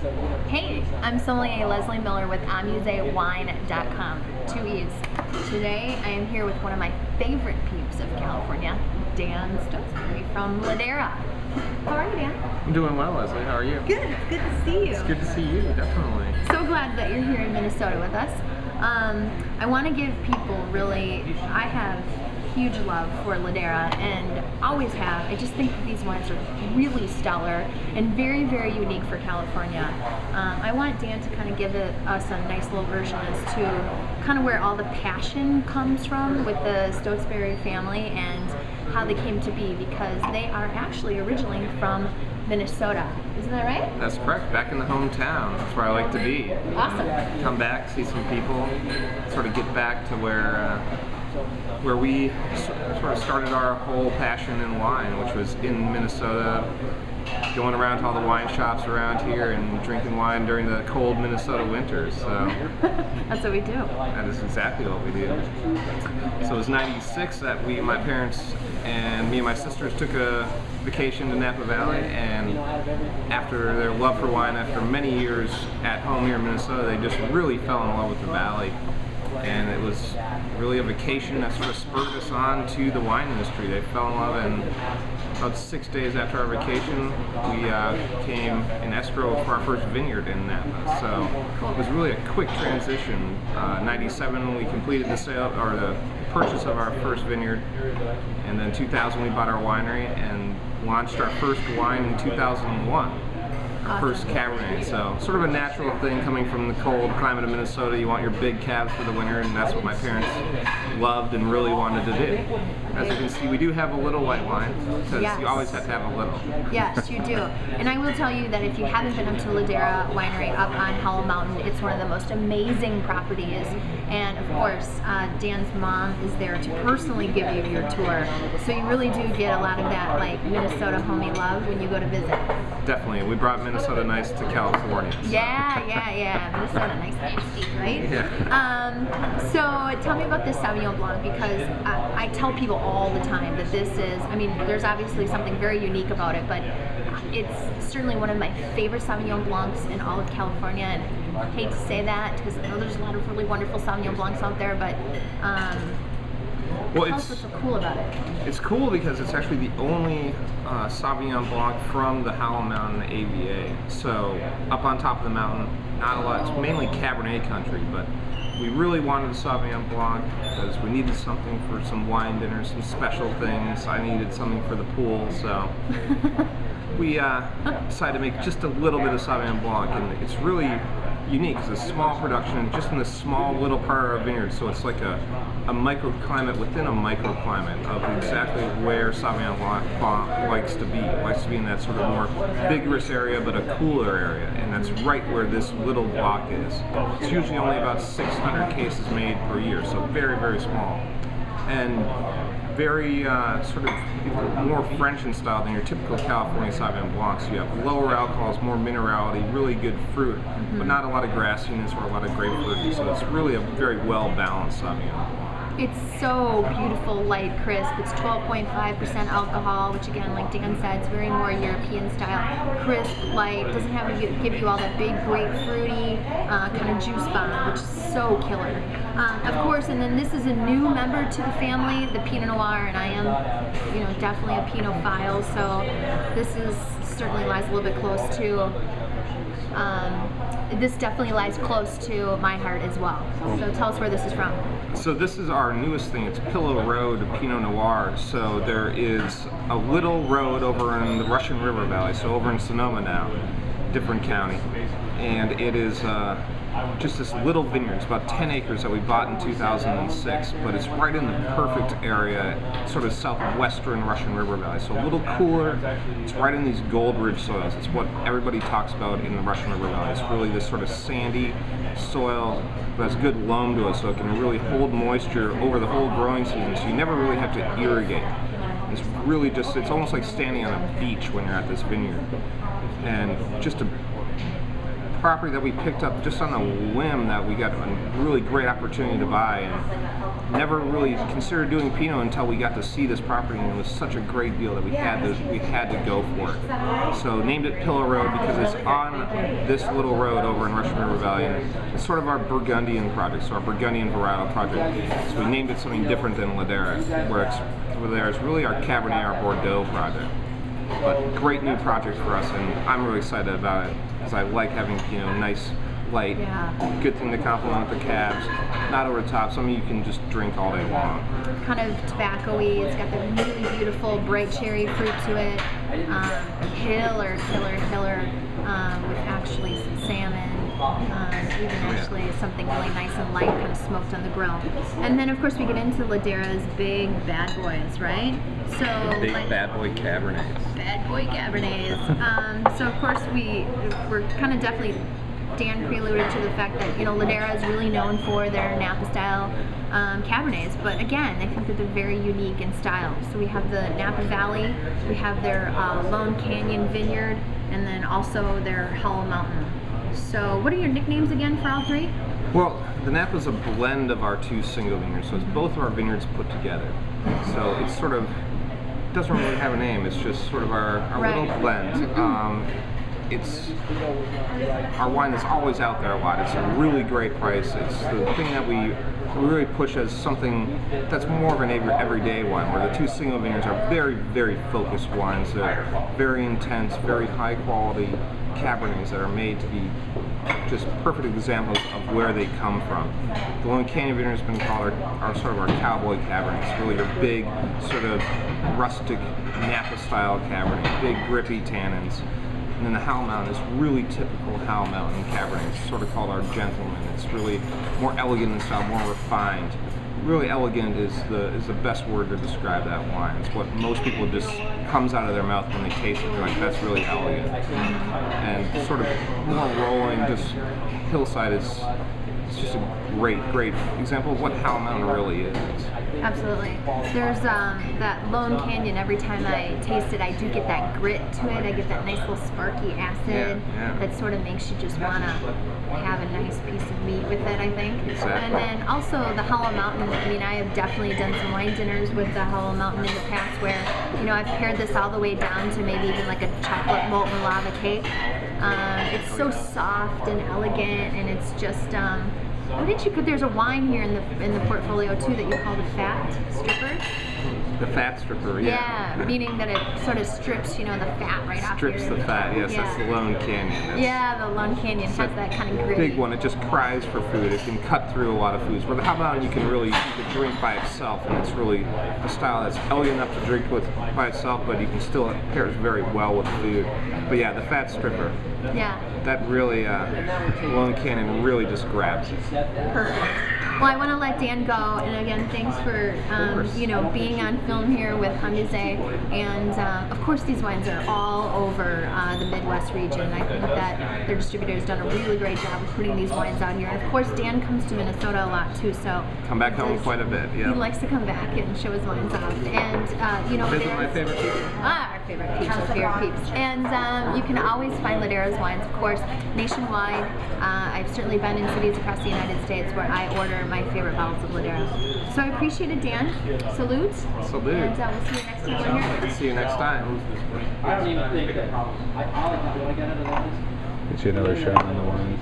Hey, I'm Sommelier Leslie Miller with AmuseWine.com, 2 E's. Today I am here with one of my favorite peeps of California, Dan Stotesbury from Ladera. How are you, Dan? I'm doing well, Leslie. How are you? Good. It's good to see you. It's good to see you, definitely. So glad that you're here in Minnesota with us. I want to give people I have huge love for Ladera and always have. I just think that these wines are really stellar and very, very unique for California. I want Dan to kind of give us a nice little version as to kind of where all the passion comes from with the Stotesbury family and how they came to be, because they are actually originally from Minnesota. Isn't that right? That's correct. Back in the hometown. That's where I like to be. Awesome. Come back, see some people, sort of get back to where we sort of started our whole passion in wine, which was in Minnesota, going around to all the wine shops around here and drinking wine during the cold Minnesota winters. So that's what we do. That is exactly what we do. So it was '96 that my parents and me and my sisters took a vacation to Napa Valley, and after their love for wine, after many years at home here in Minnesota, they just really fell in love with the valley. And it was really a vacation that sort of spurred us on to the wine industry. They fell in love, and about 6 days after our vacation, we came in escrow for our first vineyard in Napa. So it was really a quick transition. '97 we completed the sale, or the purchase of our first vineyard, and then 2000 we bought our winery and launched our first wine in 2001. Our first Cabernet, so sort of a natural thing coming from the cold climate of Minnesota. You want your big cabs for the winter, and that's what my parents loved and really wanted to do. As you can see, we do have a little white wine, because you always have to have a little. Yes, you do. And I will tell you that if you haven't been up to Ladera Winery up on Howell Mountain, it's one of the most amazing properties. And of course, Dan's mom is there to personally give you your tour. So you really do get a lot of that like Minnesota homey love when you go to visit. Definitely. We brought Minnesota nice to California. So. Yeah. Minnesota nice nasty, right? Yeah. So tell me about this Sauvignon Blanc, because I tell people all the time that this is, I mean, there's obviously something very unique about it, but it's certainly one of my favorite Sauvignon Blancs in all of California. And I hate to say that, because I know there's a lot of really wonderful Sauvignon Blancs out there, but tell us what's so cool about it. It's cool because it's actually the only Sauvignon Blanc from the Howell Mountain AVA. So up on top of the mountain, not a lot. It's mainly Cabernet country, but we really wanted a Sauvignon Blanc because we needed something for some wine dinners, some special things. I needed something for the pool, so we decided to make just a little bit of Sauvignon Blanc, and it's really unique. It's a small production just in this small little part of our vineyard, so it's like a microclimate within a microclimate of exactly where Sauvignon Blanc likes to be. It likes to be in that sort of more vigorous area, but a cooler area, and that's right where this little block is. It's usually only about 600 cases made per year, so very, very small. And very sort of more French in style than your typical California Sauvignon Blancs. You have lower alcohols, more minerality, really good fruit, but not a lot of grassiness or a lot of grapefruit. So it's really a very well-balanced Sauvignon. It's so beautiful, light, crisp. It's 12.5% alcohol, which again, like Dan said, it's very more European style. Crisp, light, doesn't have to give you all that big grapefruity kind of juice bomb, which is so killer. Of course, and then this is a new member to the family, the Pinot Noir, and I am, definitely a Pinophile, so this certainly lies a little bit close to. This definitely lies close to my heart as well. So tell us where this is from. So this is our newest thing. It's Pillow Road Pinot Noir. So there is a little road over in the Russian River Valley, so over in Sonoma now, different county. And it is just this little vineyard. It's about 10 acres that we bought in 2006, but it's right in the perfect area, sort of southwestern Russian River Valley. So a little cooler. It's right in these gold-rich soils. It's what everybody talks about in the Russian River Valley. It's really this sort of sandy soil, but has good loam to it, so it can really hold moisture over the whole growing season, so you never really have to irrigate. It's really just, it's almost like standing on a beach when you're at this vineyard. And just a property that we picked up just on a whim that we got a really great opportunity to buy, and never really considered doing Pinot until we got to see this property, and it was such a great deal that we had to go for it. So named it Pillow Road because it's on this little road over in Russian River Valley, and it's sort of our Burgundian project, so our Burgundian varietal project. So we named it something different than Ladera, where Ladera is really our Cabernet, our Bordeaux project. But great new project for us, and I'm really excited about it because I like having nice, light, good thing to complement the cabs, not over the top. Something you can just drink all day long. Kind of tobacco-y. It's got the really beautiful bright cherry fruit to it. Killer with actually some salmon. Even actually something really nice and light, kind of smoked on the grill. And then of course we get into Ladera's big bad boys, right? So big bad boy Cabernets. Bad boy Cabernets. So of course we're kind of definitely, Dan preluded to the fact that Ladera is really known for their Napa style Cabernets, but again I think that they're very unique in style. So we have the Napa Valley, we have their Lone Canyon Vineyard, and then also their Howell Mountain. So what are your nicknames again for all three? Well, the Napa is a blend of our two single vineyards, so it's both of our vineyards put together. So it's sort of, doesn't really have a name, it's just sort of our little blend. It's our wine that's always out there a lot. It's a really great price. It's the thing that we really push as something that's more of an everyday wine, where the two single vineyards are very, very focused wines. They're very intense, very high quality Cabernets that are made to be just perfect examples of where they come from. The Lone Canyon Vineyard has been called our sort of our cowboy Cabernet. It's really your big, sort of rustic Napa style Cabernet, big grippy tannins. And then the Howell Mountain is really typical Howell Mountain Cabernet. It's sort of called our gentleman. It's really more elegant in style, more refined. Really elegant is the best word to describe that wine. It's what most people just comes out of their mouth when they taste it. They're like, that's really elegant. And sort of more rolling, just hillside is just a great example of what Howell Mountain really is. Absolutely. There's that Lone Canyon, every time I taste it, I do get that grit to it. I get that nice little sparky acid that sort of makes you just want to have a nice piece of meat with it, I think. Exactly. And then also the Howell Mountain. I mean, I have definitely done some wine dinners with the Howell Mountain in the past where, I've pared this all the way down to maybe even like a chocolate molten lava cake. It's so soft and elegant, and it's just, what did you put? There's a wine here in the portfolio too that you call the Fat Stripper. The Fat Stripper, yeah. Yeah, meaning that it sort of strips, the fat right off. Strips the fat, yes. That's the Lone Canyon. The Lone Canyon has that kind of gritty. Big one. It just cries for food. It can cut through a lot of foods. Where the Howell Mountain, you can really drink by itself, and it's really a style that's elegant enough to drink with by itself, but you can still pairs very well with food. But yeah, the Fat Stripper. Yeah. That really, Lone Canyon really just grabs it. Perfect. Well, I want to let Dan go, and again, thanks for being on film here with Hamuse. And of course, these wines are all over the Midwest region. I think that their distributor's done a really great job of putting these wines out here. And of course, Dan comes to Minnesota a lot too, so come back home quite a bit. Yeah, he likes to come back and show his wines off. And visit my favorite peeps. Our favorite peeps, our favorite peeps. And you can always find Ladera's wines, of course, nationwide. I've certainly been in cities across the United States where I order my favorite bottles of Ladera. So I appreciate it, Dan. Salute. Salute. And we'll see you next time we're here. See you next time. Get you another shot on the wine.